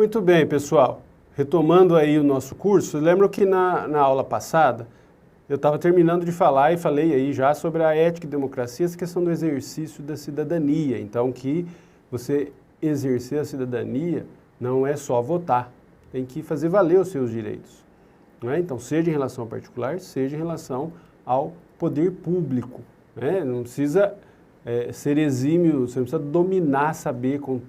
Muito bem, pessoal. Retomando aí o nosso curso, lembro que na aula passada eu estava terminando de falar e falei aí já sobre a ética e democracia, essa questão do exercício da cidadania. Então, que você exercer a cidadania não é só votar, tem que fazer valer os seus direitos. Não é? Então, seja em relação ao particular, seja em relação ao poder público. Né? Não precisa ser exímio, você não precisa dominar, saber com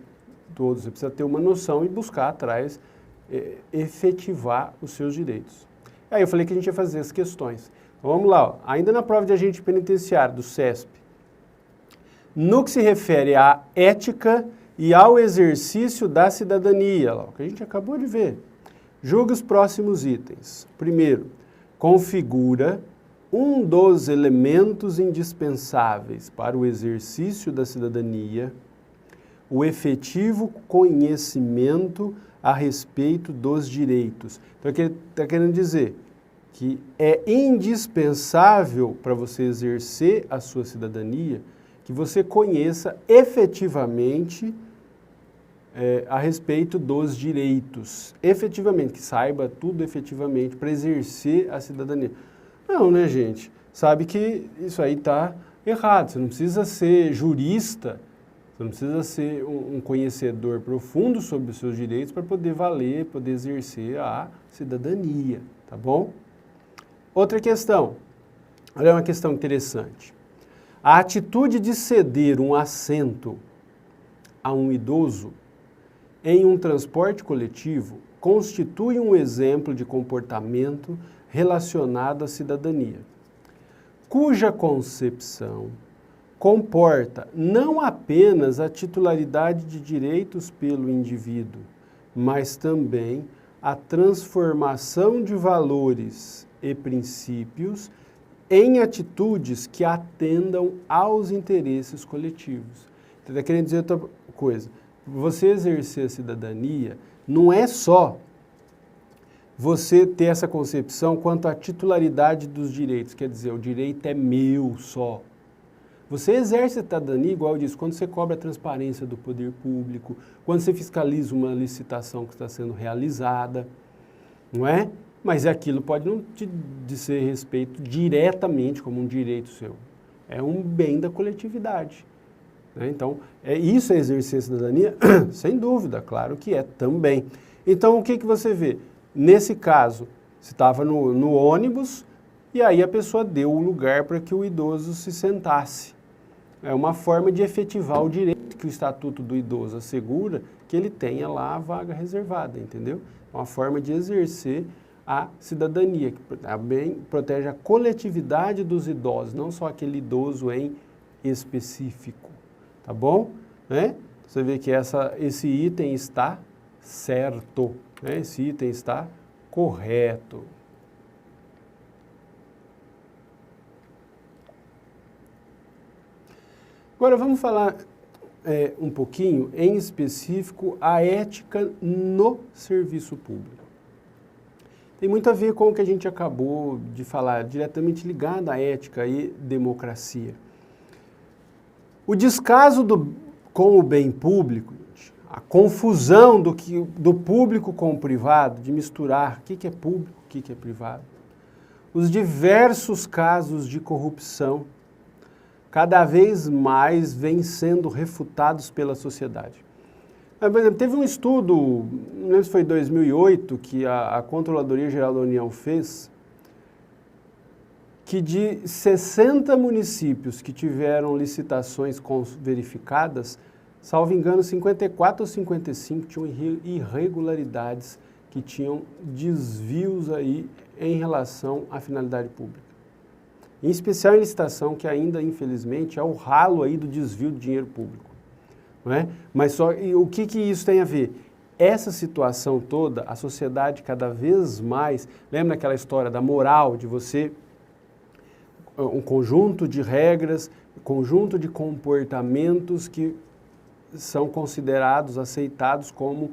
todos, você precisa ter uma noção e buscar atrás, efetivar os seus direitos. Aí eu falei que a gente ia fazer as questões. Então vamos lá, ó. Ainda na prova de agente penitenciário do CESP, no que se refere à ética e ao exercício da cidadania, ó, que a gente acabou de ver, julgue os próximos itens. Primeiro, configura um dos elementos indispensáveis para o exercício da cidadania, o efetivo conhecimento a respeito dos direitos. Então, ele está querendo dizer que é indispensável para você exercer a sua cidadania que você conheça efetivamente a respeito dos direitos. Efetivamente, que saiba tudo efetivamente para exercer a cidadania. Não, né, gente? Sabe que isso aí está errado. Você não precisa ser jurista, você não precisa ser um conhecedor profundo sobre os seus direitos para poder valer, poder exercer a cidadania, tá bom? Outra questão, olha uma questão interessante. A atitude de ceder um assento a um idoso em um transporte coletivo constitui um exemplo de comportamento relacionado à cidadania, cuja concepção comporta não apenas a titularidade de direitos pelo indivíduo, mas também a transformação de valores e princípios em atitudes que atendam aos interesses coletivos. Então, está querendo dizer outra coisa. Você exercer a cidadania não é só você ter essa concepção quanto à titularidade dos direitos, quer dizer, o direito é meu só. Você exerce a cidadania, igual eu disse, quando você cobra a transparência do poder público, quando você fiscaliza uma licitação que está sendo realizada, não é? Mas aquilo pode não te dizer respeito diretamente como um direito seu. É um bem da coletividade. Né? Então, isso é exercer a cidadania? Sem dúvida, claro que é também. Então, o que você vê? Nesse caso, você estava no ônibus e aí a pessoa deu o lugar para que o idoso se sentasse. É uma forma de efetivar o direito que o Estatuto do Idoso assegura que ele tenha lá a vaga reservada, entendeu? É uma forma de exercer a cidadania, que também protege a coletividade dos idosos, não só aquele idoso em específico, tá bom? Né? Você vê que esse item está certo, né? Esse item está correto. Agora vamos falar um pouquinho, em específico, a ética no serviço público. Tem muito a ver com o que a gente acabou de falar, diretamente ligado à ética e democracia. O descaso com o bem público, a confusão do público com o privado, de misturar o que é público, o que é privado, os diversos casos de corrupção, cada vez mais vêm sendo refutados pela sociedade. Por exemplo, teve um estudo, não lembro se foi em 2008, que a Controladoria Geral da União fez, que de 60 municípios que tiveram licitações verificadas, salvo engano, 54 ou 55 tinham irregularidades, que tinham desvios aí em relação à finalidade pública. Em especial em licitação, que ainda, infelizmente, é o ralo aí do desvio de dinheiro público. Não é? Mas o que isso tem a ver? Essa situação toda, a sociedade cada vez mais... Lembra aquela história da moral, de você... Um conjunto de regras, conjunto de comportamentos que são considerados, aceitados como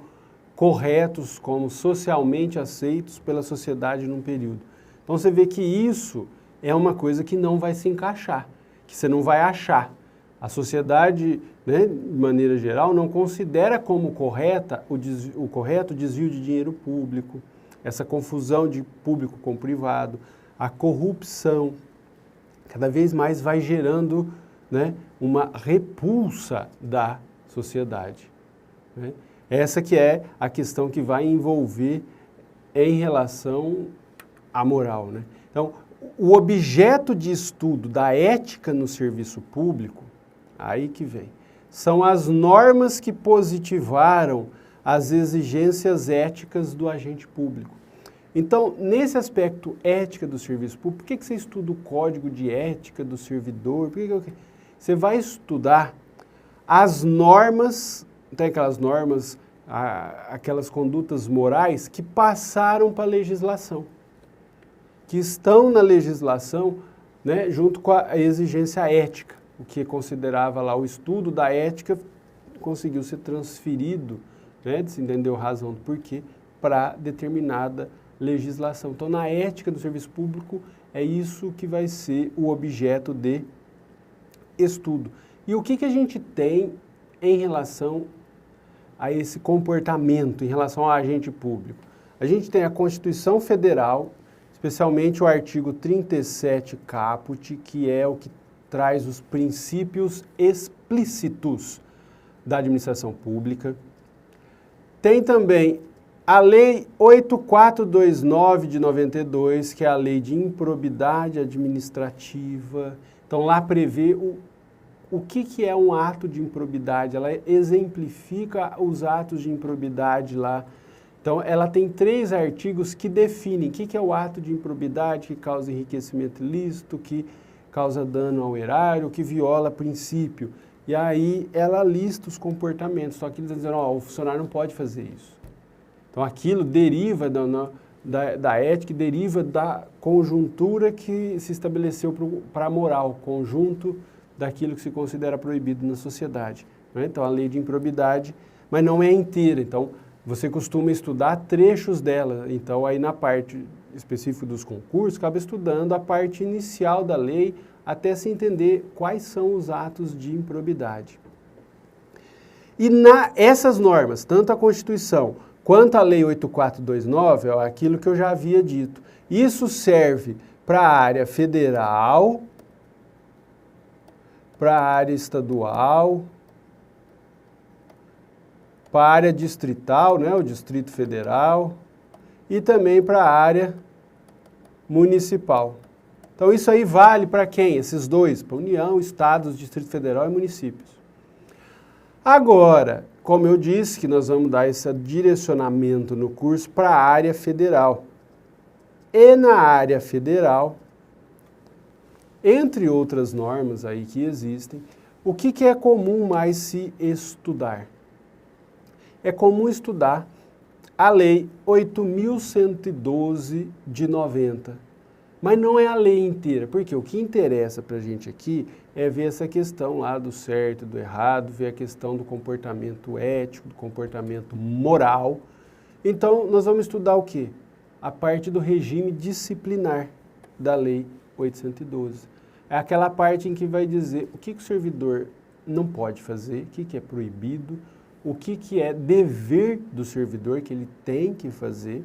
corretos, como socialmente aceitos pela sociedade num período. Então você vê que isso é uma coisa que não vai se encaixar, que você não vai achar. A sociedade, né, de maneira geral, não considera como o correto desvio de dinheiro público, essa confusão de público com privado, a corrupção, cada vez mais vai gerando, né, uma repulsa da sociedade, né? Essa que é a questão que vai envolver em relação à moral, né? Então, o objeto de estudo da ética no serviço público, aí que vem, são as normas que positivaram as exigências éticas do agente público. Então, nesse aspecto ética do serviço público, por que você estuda o código de ética do servidor? Você vai estudar as normas, tem aquelas normas, aquelas condutas morais que passaram para a legislação, que estão na legislação, né, junto com a exigência ética. O que considerava lá o estudo da ética conseguiu ser transferido, né, se entendeu a razão do porquê, para determinada legislação. Então, na ética do serviço público, é isso que vai ser o objeto de estudo. E o que a gente tem em relação a esse comportamento, em relação ao agente público? A gente tem a Constituição Federal, especialmente o artigo 37 caput, que é o que traz os princípios explícitos da administração pública. Tem também a Lei 8429 de 92, que é a Lei de Improbidade Administrativa. Então, lá prevê o que é um ato de improbidade. Ela exemplifica os atos de improbidade lá. Então, ela tem 3 artigos que definem o que é o ato de improbidade, que causa enriquecimento ilícito, que causa dano ao erário, que viola princípio. E aí ela lista os comportamentos, só que eles dizem, o funcionário não pode fazer isso. Então aquilo deriva da ética, deriva da conjuntura que se estabeleceu para a moral, conjunto daquilo que se considera proibido na sociedade, né? Então a lei de improbidade, mas não é inteira, então você costuma estudar trechos dela, então aí na parte específica dos concursos, acaba estudando a parte inicial da lei até se entender quais são os atos de improbidade. E essas normas, tanto a Constituição quanto a Lei 8429, é aquilo que eu já havia dito, isso serve para a área federal, para a área estadual, para a área distrital, né, o Distrito Federal, e também para a área municipal. Então isso aí vale para quem? Esses dois, para União, Estados, Distrito Federal e municípios. Agora, como eu disse, que nós vamos dar esse direcionamento no curso para a área federal. E na área federal, entre outras normas aí que existem, o que é comum mais se estudar? É comum estudar a Lei 8.112 de 90, mas não é a lei inteira, porque o que interessa para a gente aqui é ver essa questão lá do certo e do errado, ver a questão do comportamento ético, do comportamento moral. Então, nós vamos estudar o quê? A parte do regime disciplinar da Lei 812. É aquela parte em que vai dizer o que o servidor não pode fazer, o que é proibido, o que é dever do servidor que ele tem que fazer,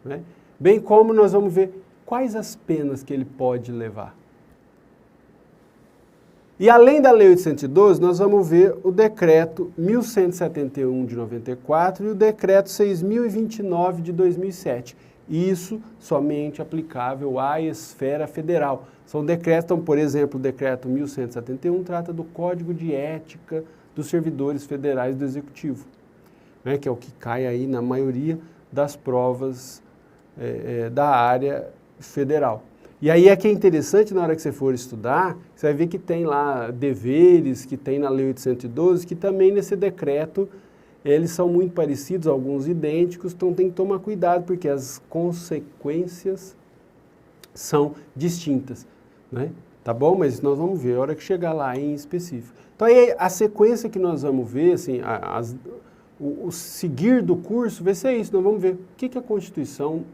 né? Bem como nós vamos ver quais as penas que ele pode levar. E além da Lei 812, nós vamos ver o Decreto 1171 de 94 e o Decreto 6.029 de 2007. Isso somente aplicável à esfera federal. São decretos, então, por exemplo, o Decreto 1171 trata do Código de Ética dos Servidores Federais do Executivo, né, que é o que cai aí na maioria das provas da área federal. E aí é que é interessante, na hora que você for estudar, você vai ver que tem lá deveres, que tem na Lei 812, que também nesse decreto eles são muito parecidos, alguns idênticos, então tem que tomar cuidado, porque as consequências são distintas, né? Tá bom? Mas nós vamos ver a hora que chegar lá em específico. Então aí a sequência que nós vamos ver, assim, o seguir do curso vai ser isso, nós vamos ver o que a Constituição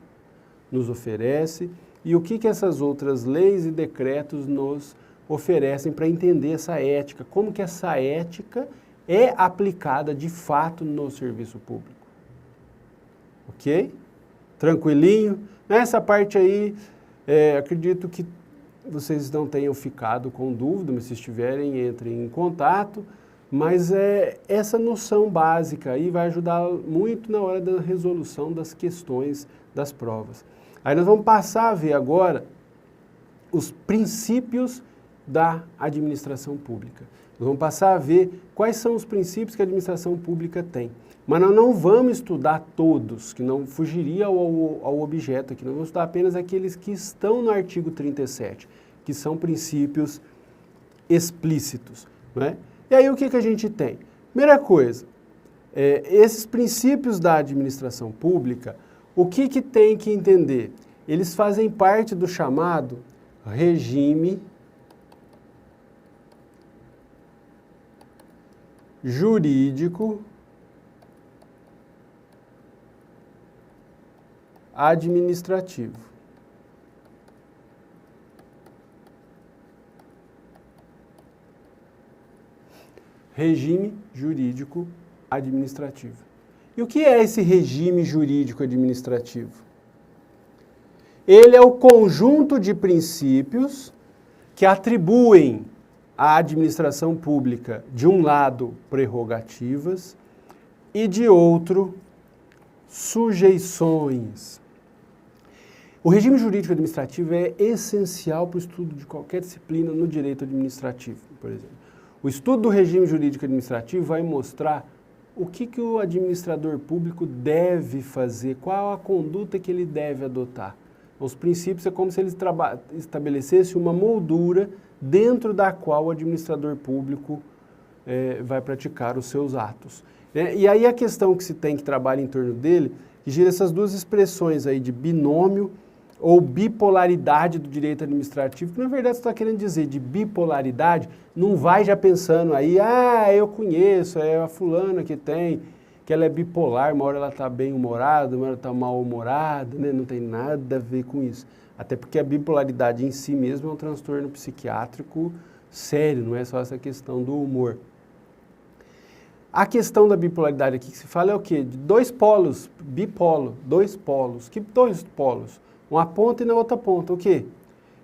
nos oferece, e o que essas outras leis e decretos nos oferecem para entender essa ética, como que essa ética é aplicada de fato no serviço público. Ok? Tranquilinho? Nessa parte aí, acredito que vocês não tenham ficado com dúvida, mas se estiverem, entrem em contato. Mas essa noção básica aí vai ajudar muito na hora da resolução das questões das provas. Aí nós vamos passar a ver agora os princípios da administração pública. Nós vamos passar a ver quais são os princípios que a administração pública tem. Mas nós não vamos estudar todos, que não fugiria ao objeto aqui. Nós vamos estudar apenas aqueles que estão no artigo 37, que são princípios explícitos, não é? E aí o que a gente tem? Primeira coisa, esses princípios da administração pública, o que tem que entender? Eles fazem parte do chamado regime jurídico administrativo. Regime jurídico administrativo. E o que é esse regime jurídico administrativo? Ele é o conjunto de princípios que atribuem à administração pública, de um lado, prerrogativas e de outro, sujeições. O regime jurídico administrativo é essencial para o estudo de qualquer disciplina no direito administrativo, por exemplo. O estudo do regime jurídico administrativo vai mostrar o que o administrador público deve fazer, qual a conduta que ele deve adotar. Os princípios é como se ele estabelecesse uma moldura dentro da qual o administrador público vai praticar os seus atos. E aí a questão que se tem que trabalhar em torno dele, que gira essas duas expressões aí de binômio ou bipolaridade do direito administrativo, que na verdade você está querendo dizer de bipolaridade, não vai já pensando aí, eu conheço, é a fulana que ela é bipolar, uma hora ela está bem-humorada, uma hora ela está mal-humorada, né? Não tem nada a ver com isso. Até porque a bipolaridade em si mesmo é um transtorno psiquiátrico sério, não é só essa questão do humor. A questão da bipolaridade aqui que se fala é o quê? De dois polos, bipolo, dois polos. Que dois polos? Uma ponta e na outra ponta. O quê?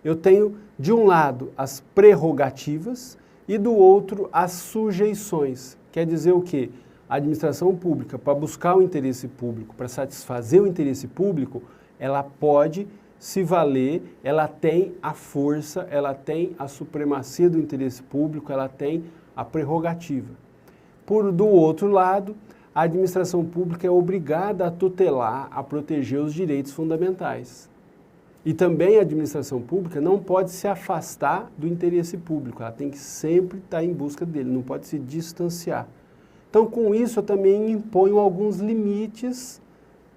Eu tenho, de um lado, as prerrogativas e do outro, as sujeições. Quer dizer o quê? A administração pública, para buscar o interesse público, para satisfazer o interesse público, ela pode se valer, ela tem a força, ela tem a supremacia do interesse público, ela tem a prerrogativa. Do outro lado, a administração pública é obrigada a tutelar, a proteger os direitos fundamentais. E também a administração pública não pode se afastar do interesse público, ela tem que sempre estar em busca dele, não pode se distanciar. Então, com isso, eu também imponho alguns limites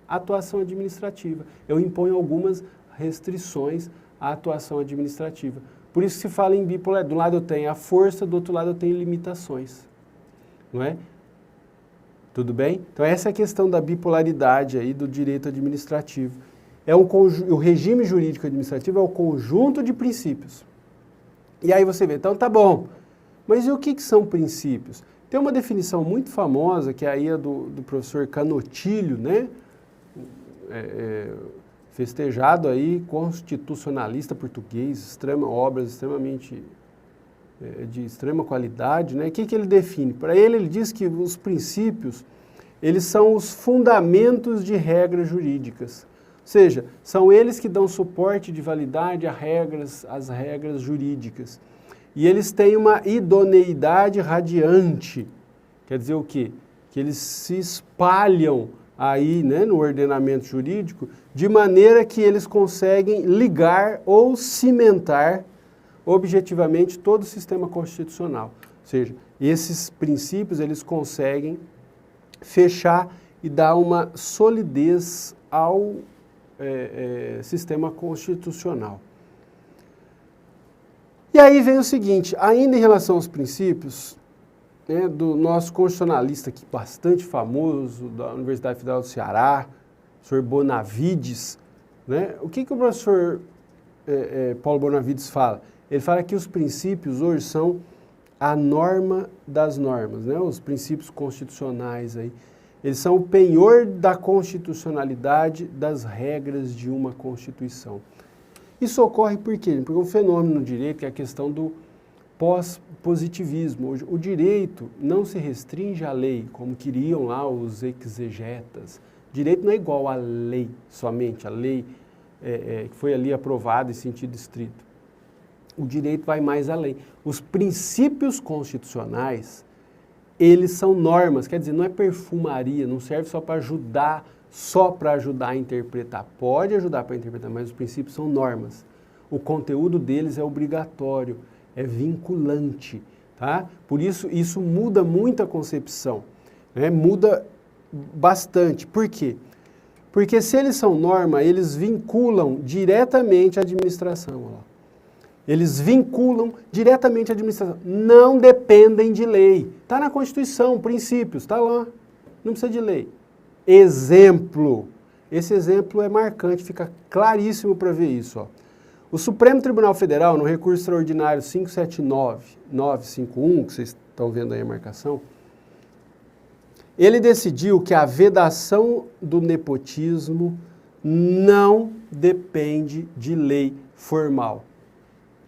à atuação administrativa. Eu imponho algumas restrições à atuação administrativa. Por isso se fala em bipolaridade. Do lado eu tenho a força, do outro lado eu tenho limitações. Não é? Tudo bem? Então, essa é a questão da bipolaridade aí do direito administrativo. O regime jurídico administrativo é o conjunto de princípios. E aí você vê, então tá bom, mas e o que são princípios? Tem uma definição muito famosa, que é aí a do professor Canotilho, né? Festejado aí, constitucionalista português, obras extremamente de extrema qualidade, né? O que ele define? Para ele diz que os princípios, eles são os fundamentos de regras jurídicas. Ou seja, são eles que dão suporte de validade às regras jurídicas. E eles têm uma idoneidade radiante. Quer dizer o quê? Que eles se espalham aí, né, no ordenamento jurídico, de maneira que eles conseguem ligar ou cimentar objetivamente todo o sistema constitucional. Ou seja, esses princípios eles conseguem fechar e dar uma solidez ao sistema constitucional. E aí vem o seguinte, ainda em relação aos princípios, né, do nosso constitucionalista aqui, bastante famoso, da Universidade Federal do Ceará, o professor Bonavides, né, o que o professor Paulo Bonavides fala? Ele fala que os princípios hoje são a norma das normas, né? Os princípios constitucionais aí. Eles são o penhor da constitucionalidade das regras de uma Constituição. Isso ocorre por quê? Porque um fenômeno no direito que é a questão do pós-positivismo. O direito não se restringe à lei, como queriam lá os exegetas. Direito não é igual à lei somente, a lei que foi ali aprovada em sentido estrito. O direito vai mais além. Os princípios constitucionais, eles são normas, quer dizer, não é perfumaria, não serve só para ajudar a interpretar. Pode ajudar para interpretar, mas os princípios são normas. O conteúdo deles é obrigatório, é vinculante, tá? Por isso muda muito a concepção, né? Muda bastante. Por quê? Porque se eles são norma, eles vinculam diretamente a administração. Ó. Eles vinculam diretamente a administração. Não dependem de lei. Está na Constituição, princípios, está lá. Não precisa de lei. Exemplo. Esse exemplo é marcante, fica claríssimo para ver isso. Ó. O Supremo Tribunal Federal, no recurso extraordinário 579-951, que vocês estão vendo aí a marcação, ele decidiu que a vedação do nepotismo não depende de lei formal.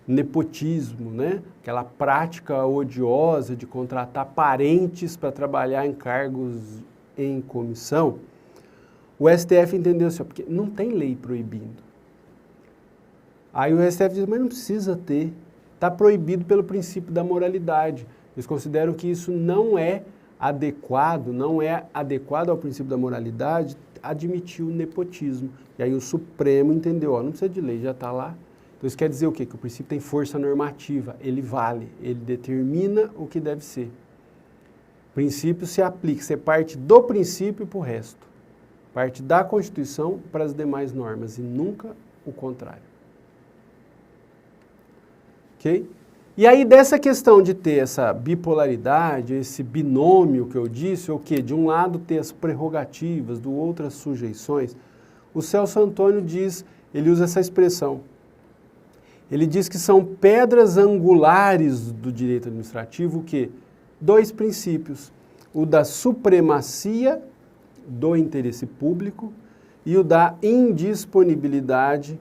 Nepotismo, né? Aquela prática odiosa de contratar parentes para trabalhar em cargos em comissão. O STF entendeu assim, porque não tem lei proibindo. Aí o STF diz, mas não precisa ter. Está proibido pelo princípio da moralidade. Eles consideram que isso não é adequado ao princípio da moralidade, admitir o nepotismo. E aí o Supremo entendeu, ó, não precisa de lei, já está lá. Então isso quer dizer o quê? Que o princípio tem força normativa, ele vale, ele determina o que deve ser. O princípio se aplica, você parte do princípio para o resto. Parte da Constituição para as demais normas e nunca o contrário. Ok? E aí dessa questão de ter essa bipolaridade, esse binômio que eu disse, o quê? De um lado ter as prerrogativas, do outro as sujeições, o Celso Antônio diz, ele usa essa expressão, ele diz que são pedras angulares do direito administrativo o quê? Dois princípios, o da supremacia do interesse público e o da indisponibilidade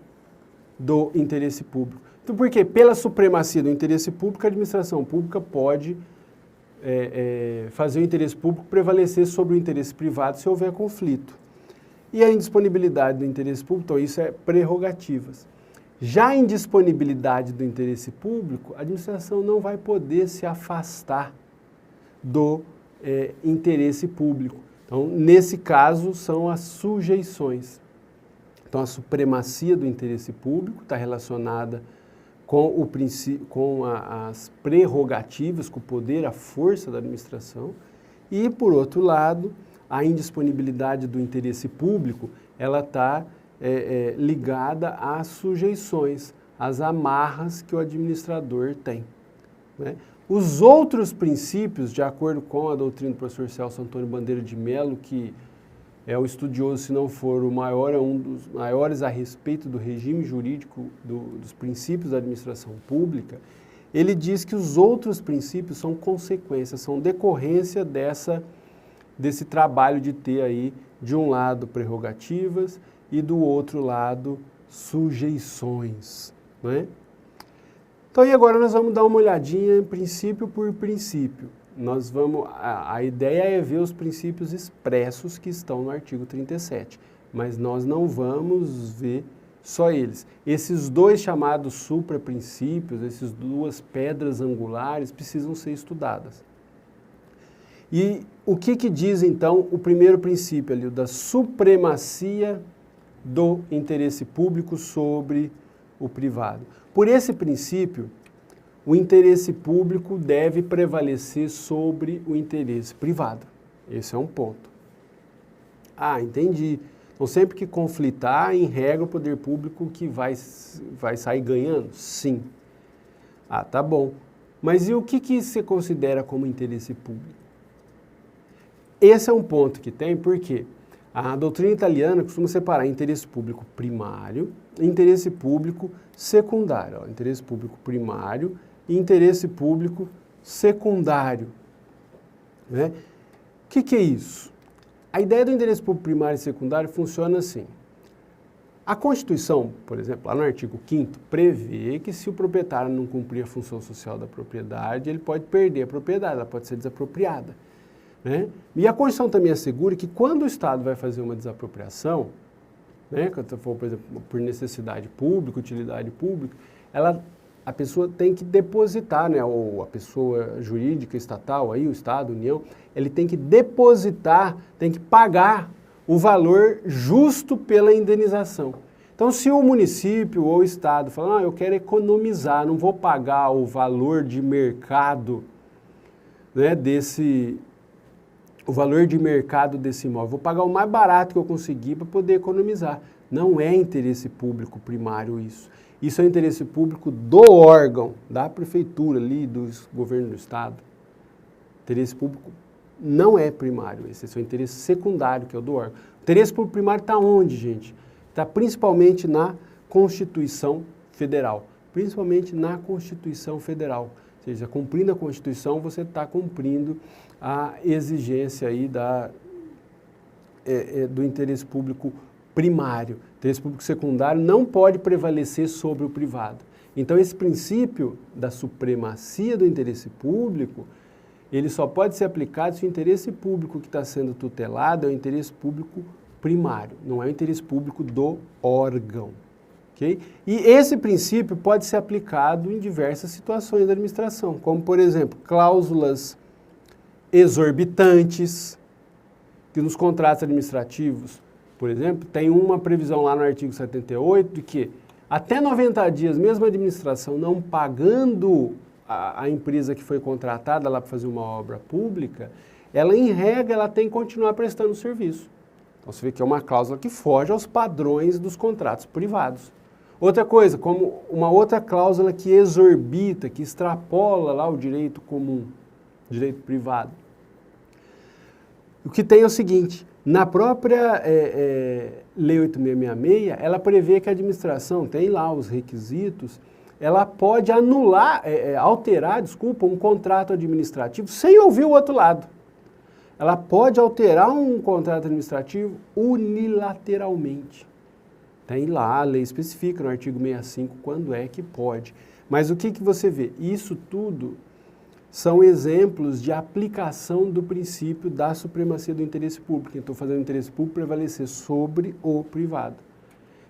do interesse público. Então, por quê? Pela supremacia do interesse público, a administração pública pode fazer o interesse público prevalecer sobre o interesse privado se houver conflito. E a indisponibilidade do interesse público, então isso é prerrogativas. Já a indisponibilidade do interesse público, a administração não vai poder se afastar do interesse público. Então, nesse caso, são as sujeições. Então, a supremacia do interesse público está relacionada com as prerrogativas, com o poder, a força da administração. E, por outro lado, a indisponibilidade do interesse público, ela está ligada às sujeições, às amarras que o administrador tem, né? Os outros princípios, de acordo com a doutrina do professor Celso Antônio Bandeira de Mello, que é o estudioso, se não for o maior, é um dos maiores a respeito do regime jurídico dos princípios da administração pública, ele diz que os outros princípios são consequências, são decorrência desse trabalho de ter aí, de um lado, prerrogativas e do outro lado, sujeições, né? Então, e agora nós vamos dar uma olhadinha princípio por princípio. A ideia é ver os princípios expressos que estão no artigo 37, mas nós não vamos ver só eles. Esses dois chamados supraprincípios, essas duas pedras angulares, precisam ser estudadas. E o que diz, então, o primeiro princípio ali, o da supremacia do interesse público sobre o privado? Por esse princípio, o interesse público deve prevalecer sobre o interesse privado. Esse é um ponto. Ah, entendi. Então, sempre que conflitar, em regra, o poder público que vai sair ganhando? Sim. Ah, tá bom. Mas e o que você considera como interesse público? Esse é um ponto que tem, por quê? A doutrina italiana costuma separar interesse público primário e interesse público secundário. Interesse público primário e interesse público secundário. Né? O que é isso? A ideia do interesse público primário e secundário funciona assim. A Constituição, por exemplo, lá no artigo 5º, prevê que se o proprietário não cumprir a função social da propriedade, ele pode perder a propriedade, ela pode ser desapropriada. Né? E a Constituição também assegura que quando o Estado vai fazer uma desapropriação, né, quando for, por exemplo, por necessidade pública, utilidade pública, a pessoa tem que depositar, né, ou a pessoa jurídica estatal, aí, o Estado, a União, ele tem que depositar, tem que pagar o valor justo pela indenização. Então, se o município ou o Estado fala, eu quero economizar, não vou pagar o valor de mercado, né, o valor de mercado desse imóvel, vou pagar o mais barato que eu conseguir para poder economizar. Não é interesse público primário isso. Isso é interesse público do órgão, da prefeitura ali, do governo do Estado. Interesse público não é primário, esse é o interesse secundário, que é o do órgão. O interesse público primário está onde, gente? Está principalmente na Constituição Federal. Principalmente na Constituição Federal. Ou seja, cumprindo a Constituição, você está cumprindo a exigência aí do interesse público primário. O interesse público secundário não pode prevalecer sobre o privado. Então, esse princípio da supremacia do interesse público, ele só pode ser aplicado se o interesse público que está sendo tutelado é o interesse público primário, não é o interesse público do órgão. Okay? E esse princípio pode ser aplicado em diversas situações da administração, como, por exemplo, cláusulas exorbitantes, que nos contratos administrativos, por exemplo, tem uma previsão lá no artigo 78 de que até 90 dias, mesmo a administração não pagando a empresa que foi contratada lá para fazer uma obra pública, ela, em regra, ela tem que continuar prestando serviço. Então, você vê que é uma cláusula que foge aos padrões dos contratos privados. Outra coisa, como uma outra cláusula que exorbita, que extrapola lá o direito comum, direito privado. O que tem é o seguinte, na própria Lei 8666, ela prevê que a administração tem lá os requisitos, ela pode anular, alterar, um contrato administrativo sem ouvir o outro lado. Ela pode alterar um contrato administrativo unilateralmente. Tem lá, a lei especifica no artigo 65 quando é que pode. Mas o que você vê? Isso tudo são exemplos de aplicação do princípio da supremacia do interesse público. Então, fazendo o interesse público prevalecer sobre o privado.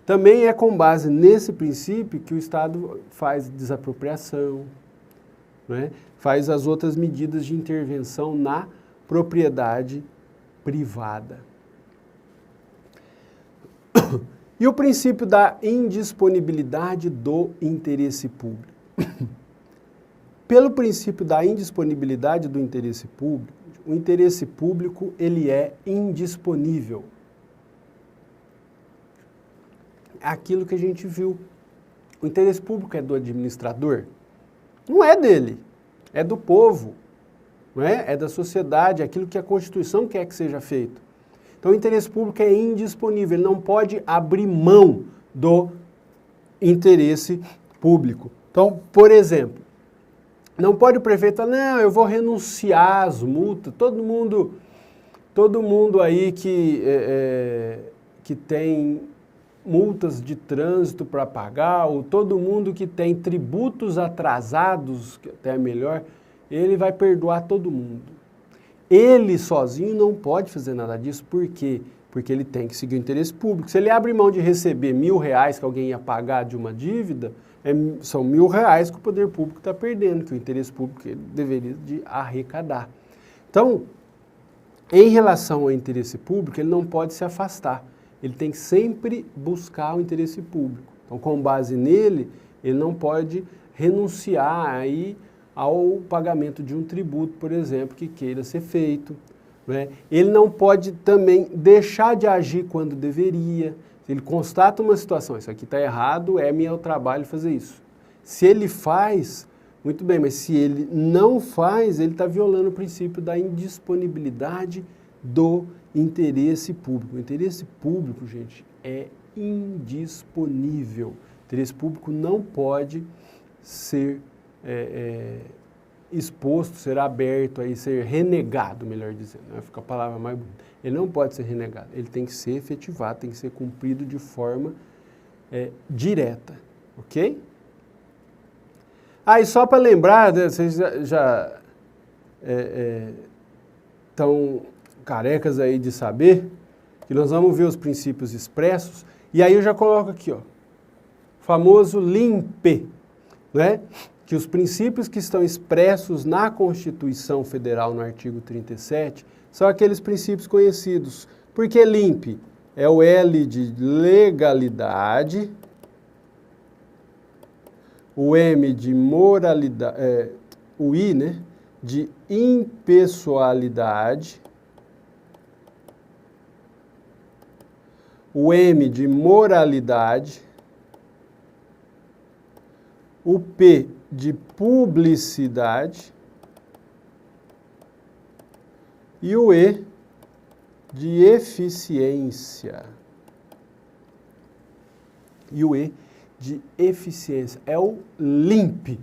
Também é com base nesse princípio que o Estado faz desapropriação, né? Faz as outras medidas de intervenção na propriedade privada. E o princípio da indisponibilidade do interesse público. Pelo princípio da indisponibilidade do interesse público, o interesse público ele é indisponível. Aquilo que a gente viu. O interesse público é do administrador? Não é dele, é do povo, não é? É da sociedade, é aquilo que a Constituição quer que seja feito. Então, o interesse público é indisponível, ele não pode abrir mão do interesse público. Então, por exemplo, não pode o prefeito falar, não, eu vou renunciar às multas, todo mundo aí que tem multas de trânsito para pagar, ou todo mundo que tem tributos atrasados, que até é melhor, ele vai perdoar todo mundo. Ele sozinho não pode fazer nada disso, por quê? Porque ele tem que seguir o interesse público. Se ele abre mão de receber R$1.000 que alguém ia pagar de uma dívida, são R$1.000 que o poder público está perdendo, que o interesse público ele deveria de arrecadar. Então, em relação ao interesse público, ele não pode se afastar. Ele tem que sempre buscar o interesse público. Então, com base nele, ele não pode renunciar aí ao pagamento de um tributo, por exemplo, que queira ser feito. Né? Ele não pode também deixar de agir quando deveria. Se ele constata uma situação, isso aqui está errado, é meu trabalho fazer isso. Se ele faz, muito bem, mas se ele não faz, ele está violando o princípio da indisponibilidade do interesse público. O interesse público, gente, é indisponível. O interesse público não pode ser exposto, ser aberto, aí, ser renegado, melhor dizendo, né? Fica a palavra mais bonita. Ele não pode ser renegado, ele tem que ser efetivado, tem que ser cumprido de forma direta, ok? E só para lembrar, né, vocês já estão carecas aí de saber que nós vamos ver os princípios expressos, e aí eu já coloco aqui, ó, famoso LIMP, né? Que os princípios que estão expressos na Constituição Federal, no artigo 37, são aqueles princípios conhecidos. Por que LIMP? É o L de legalidade, o M de moralidade, o I, né, de impessoalidade, o M de moralidade, o P de publicidade e o E de eficiência. E o E de eficiência. É o LIMP,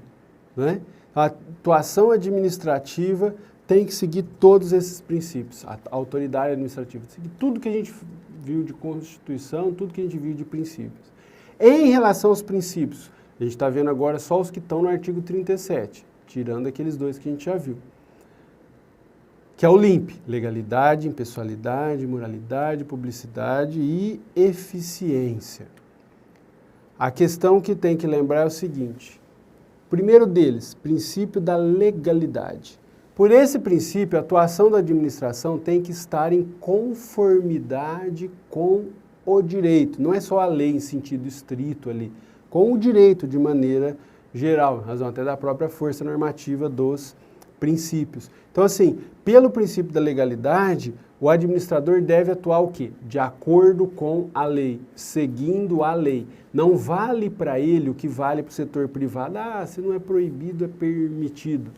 né? A atuação administrativa tem que seguir todos esses princípios. A autoridade administrativa tem que seguir tudo que a gente viu de Constituição, tudo que a gente viu de princípios. Em relação aos princípios, a gente está vendo agora só os que estão no artigo 37, tirando aqueles dois que a gente já viu. Que é o LIMP, legalidade, impessoalidade, moralidade, publicidade e eficiência. A questão que tem que lembrar é o seguinte, primeiro deles, princípio da legalidade. Por esse princípio, a atuação da administração tem que estar em conformidade com o direito, não é só a lei em sentido estrito ali, com o direito de maneira geral, em razão até da própria força normativa dos princípios. Então, assim, pelo princípio da legalidade, o administrador deve atuar o quê? De acordo com a lei, seguindo a lei. Não vale para ele o que vale para o setor privado. Se não é proibido, é permitido.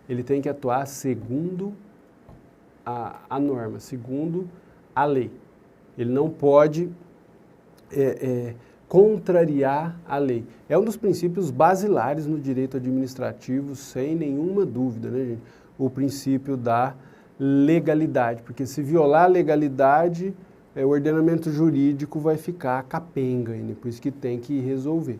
Ele tem que atuar segundo a norma, segundo a lei. Ele não pode contrariar a lei. É um dos princípios basilares no direito administrativo, sem nenhuma dúvida, né, gente? O princípio da legalidade, porque se violar a legalidade, o ordenamento jurídico vai ficar capenga, né? Por isso que tem que resolver.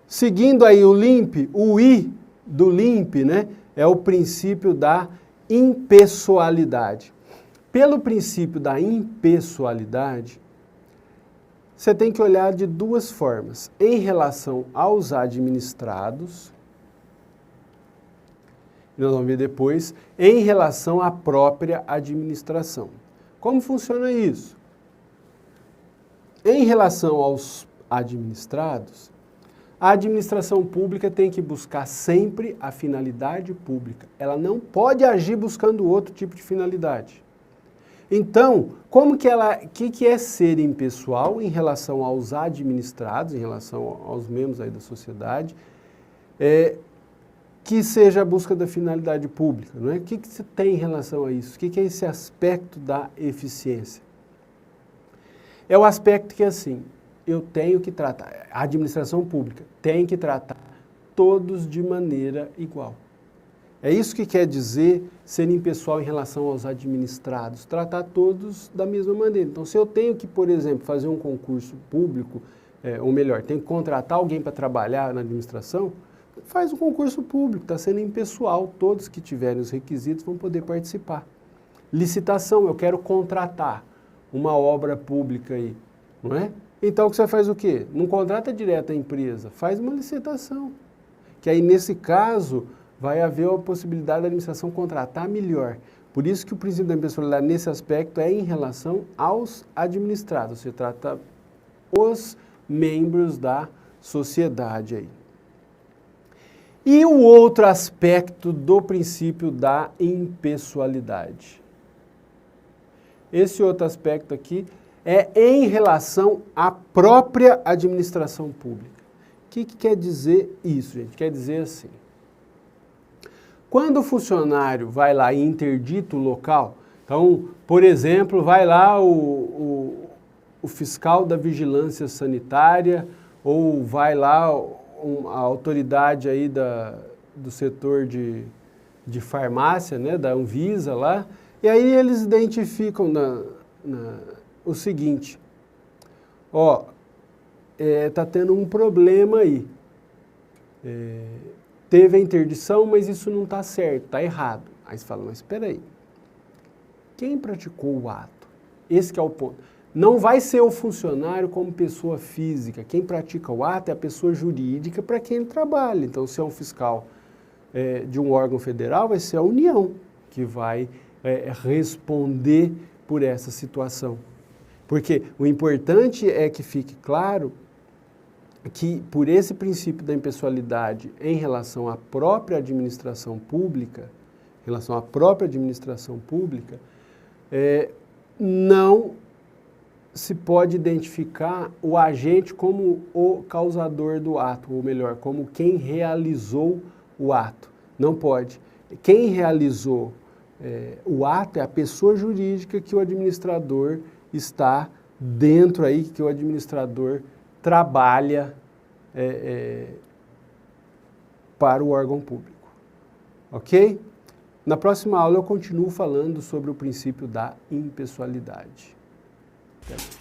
Seguindo aí o LIMP, o I do LIMP, né, é o princípio da impessoalidade. Pelo princípio da impessoalidade, você tem que olhar de duas formas. Em relação aos administrados, nós vamos ver depois, em relação à própria administração. Como funciona isso? Em relação aos administrados, a administração pública tem que buscar sempre a finalidade pública. Ela não pode agir buscando outro tipo de finalidade. Então, que é ser impessoal em relação aos administrados, em relação aos membros aí da sociedade, que seja a busca da finalidade pública, não é? O que você tem em relação a isso? O que é esse aspecto da eficiência? É o aspecto que, assim, eu tenho que tratar, a administração pública tem que tratar todos de maneira igual. É isso que quer dizer ser impessoal em relação aos administrados, tratar todos da mesma maneira. Então, se eu tenho que, por exemplo, fazer um concurso público, ou melhor, tenho que contratar alguém para trabalhar na administração, faz um concurso público, está sendo impessoal, todos que tiverem os requisitos vão poder participar. Licitação, eu quero contratar uma obra pública aí, não é? Então, você faz o quê? Não contrata direto a empresa, faz uma licitação. Que aí, nesse caso, vai haver a possibilidade da administração contratar melhor. Por isso que o princípio da impessoalidade nesse aspecto é em relação aos administrados. Você trata os membros da sociedade aí. E o outro aspecto do princípio da impessoalidade. Esse outro aspecto aqui é em relação à própria administração pública. O que quer dizer isso, gente? Quer dizer assim, Quando o funcionário vai lá e interdita o local, então, por exemplo, vai lá o fiscal da vigilância sanitária ou vai lá a autoridade aí do setor de farmácia, né, da Anvisa lá, e aí eles identificam o seguinte, ó, tá tendo um problema aí, teve a interdição, mas isso não está certo, está errado. Aí você fala, mas espera aí, quem praticou o ato? Esse que é o ponto. Não vai ser o funcionário como pessoa física, quem pratica o ato é a pessoa jurídica para quem ele trabalha. Então, se é um fiscal de um órgão federal, vai ser a União que vai responder por essa situação. Porque o importante é que fique claro que, por esse princípio da impessoalidade em relação à própria administração pública, não se pode identificar o agente como o causador do ato, ou melhor, como quem realizou o ato. Não pode. Quem realizou o ato é a pessoa jurídica que o administrador está dentro aí, que o administrador trabalha para o órgão público. Ok? Na próxima aula eu continuo falando sobre o princípio da impessoalidade. Até mais.